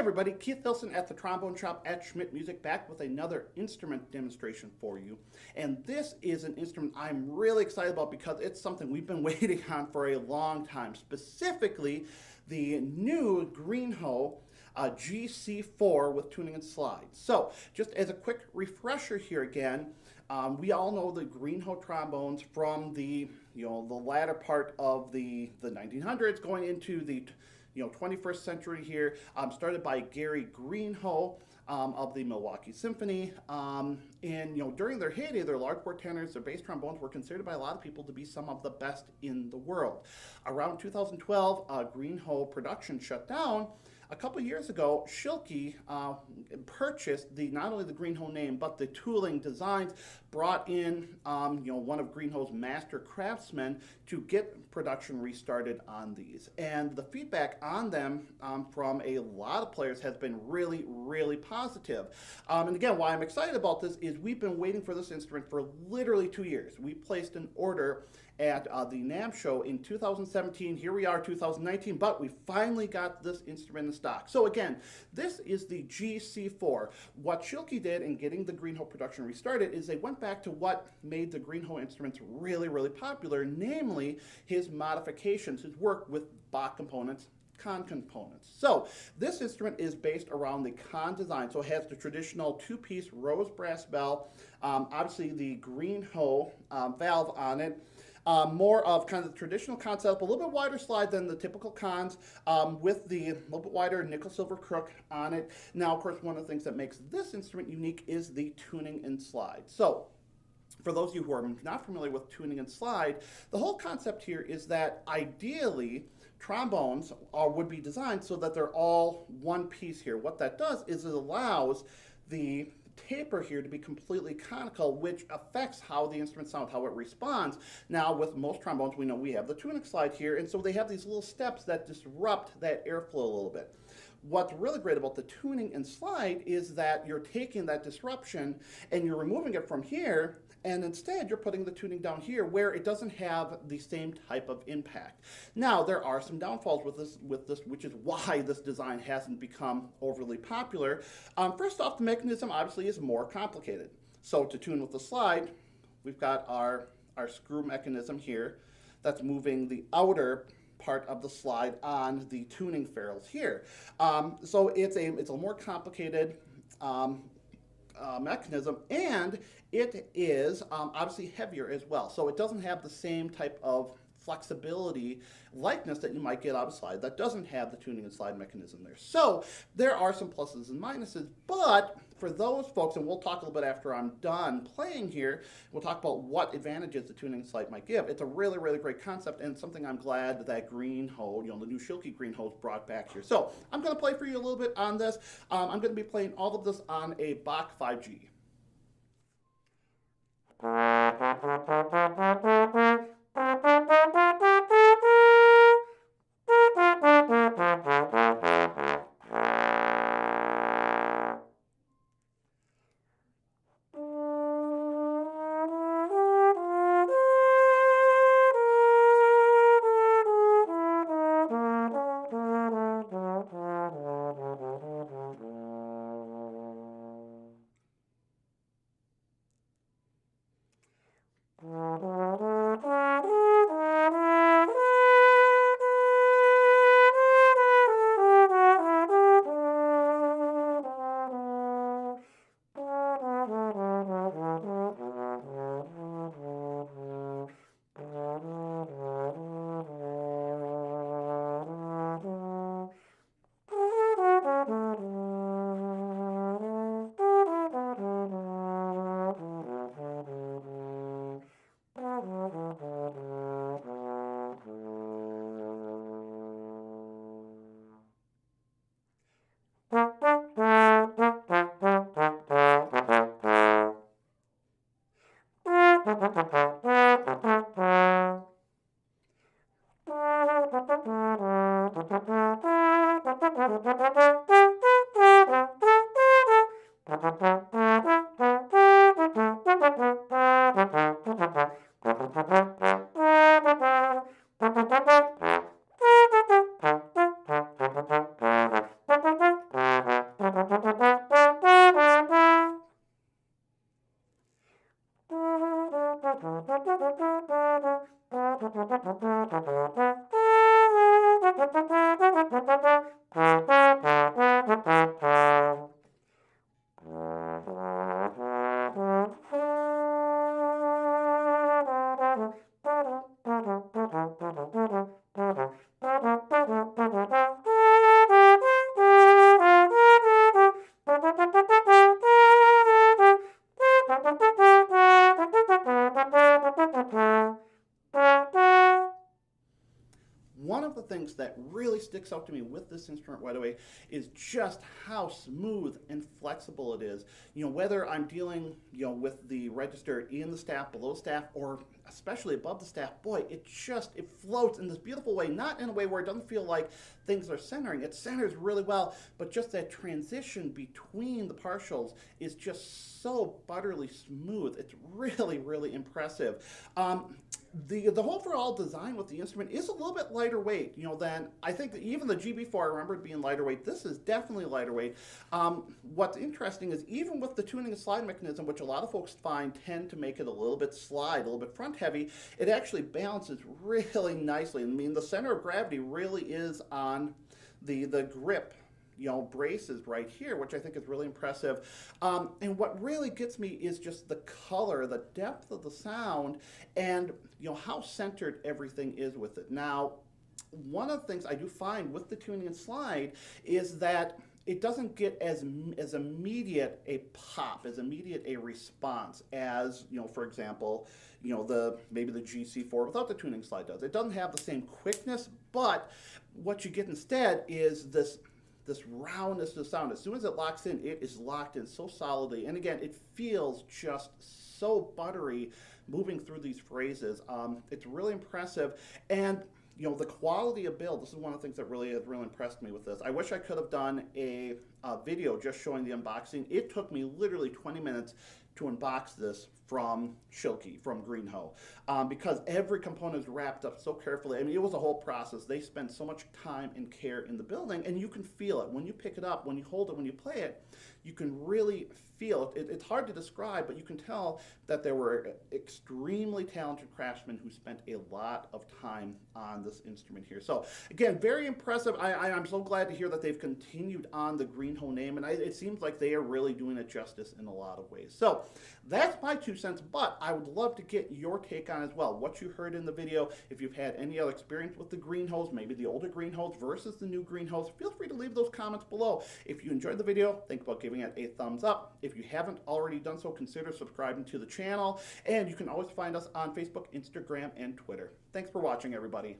everybody, Keith Hilson at the Trombone Shop at Schmidt Music, back with another instrument demonstration for you. And this is an instrument I'm really excited about because it's something we've been waiting on for a long time, specifically the new Greenhoe GC4 with tuning and slide. So just as a quick refresher here again, we all know the Greenhoe trombones from the the latter part of the 1900s going into the 21st century here, started by Gary Greenhoe of the Milwaukee Symphony. And during their heyday, their large bore tenors, their bass trombones were considered by a lot of people to be some of the best in the world. Around 2012, Greenhoe production shut down. A couple years ago, Schilke purchased not only the Greenhoe name, but the tooling designs, brought in one of Greenhoe's master craftsmen to get production restarted on these. And the feedback on them from a lot of players has been really, really positive. And again, why I'm excited about this is we've been waiting for this instrument for literally 2 years. We placed an order at the NAMM show in 2017. Here we are, 2019, but we finally got this instrument in stock. So again, this is the GC4. What Schilke did in getting the Greenhoe production restarted is they went back to what made the Greenhoe instruments really, really popular, namely his modifications, his work with Bach components, con components. So this instrument is based around the con design. So it has the traditional two-piece rose brass bell, obviously the Greenhoe valve on it. More of kind of the traditional concept, a little bit wider slide than the typical cons, with the little bit wider nickel silver crook on it. Now, of course, one of the things that makes this instrument unique is the tuning and slide. So for those of you who are not familiar with tuning and slide, the whole concept here is that ideally trombones would be designed so that they're all one piece here. What that does is it allows the taper here to be completely conical, which affects how the instrument sounds, how it responds. Now, with most trombones, we know we have the tuning slide here, and so they have these little steps that disrupt that airflow a little bit. What's really great about the tuning and slide is that you're taking that disruption and you're removing it from here, and instead you're putting the tuning down here where it doesn't have the same type of impact. Now, there are some downfalls with this, which is why this design hasn't become overly popular. First off, the mechanism obviously is more complicated. So to tune with the slide, we've got our screw mechanism here that's moving the outer part of the slide on the tuning ferrules here. So it's a more complicated mechanism, and it is obviously heavier as well. So it doesn't have the same type of flexibility, lightness that you might get out of a slide that doesn't have the tuning and slide mechanism there. So there are some pluses and minuses, but for those folks, and we'll talk a little bit after I'm done playing here, we'll talk about what advantages the tuning and slide might give. It's a really, really great concept and something I'm glad that Greenhoe, the new Schilke Greenhoes brought back here. So I'm going to play for you a little bit on this. I'm going to be playing all of this on a Bach 5G. one of the things that really sticks out to me with this instrument right away is just how smooth and flexible it is. Whether I'm dealing, with the register in the staff, below staff, or especially above the staff, boy, it floats in this beautiful way, not in a way where it doesn't feel like things are centering. It centers really well, but just that transition between the partials is just so butterly smooth. It's really, really impressive. The whole overall design with the instrument is a little bit lighter weight, than I think that even the GB4 I remember being lighter weight. This is definitely lighter weight. What's interesting is even with the tuning and slide mechanism, which a lot of folks find tend to make it a little bit slide, a little bit front heavy, it actually balances really nicely. I mean, the center of gravity really is on the grip braces right here, which I think is really impressive. And what really gets me is just the color, the depth of the sound, and how centered everything is with it. Now, one of the things I do find with the tuning and slide is that it doesn't get as immediate a pop, as immediate a response as, for example, maybe the GC4 without the tuning slide does. It doesn't have the same quickness, but what you get instead is this roundness to the sound. As soon as it locks in, it is locked in so solidly. And again, it feels just so buttery moving through these phrases. It's really impressive. And the quality of build, this is one of the things that really impressed me with this. I wish I could have done a video just showing the unboxing. It took me literally 20 minutes to unbox this from Schilke, from Greenhoe, because every component is wrapped up so carefully. I mean, it was a whole process. They spent so much time and care in the building, and you can feel it. When you pick it up, when you hold it, when you play it, you can really feel it. It's hard to describe, but you can tell that there were extremely talented craftsmen who spent a lot of time on this instrument here. So again, very impressive. I'm so glad to hear that they've continued on the Greenhoe name, and it seems like they are really doing it justice in a lot of ways. So that's my 2 cents, but I would love to get your take on it as well. What you heard in the video, if you've had any other experience with the Greenhoes, maybe the older Greenhoes versus the new Greenhoes, feel free to leave those comments below. If you enjoyed the video, think about giving it a thumbs up. If you haven't already done so, consider subscribing to the channel, and you can always find us on Facebook, Instagram, and Twitter. Thanks for watching, everybody.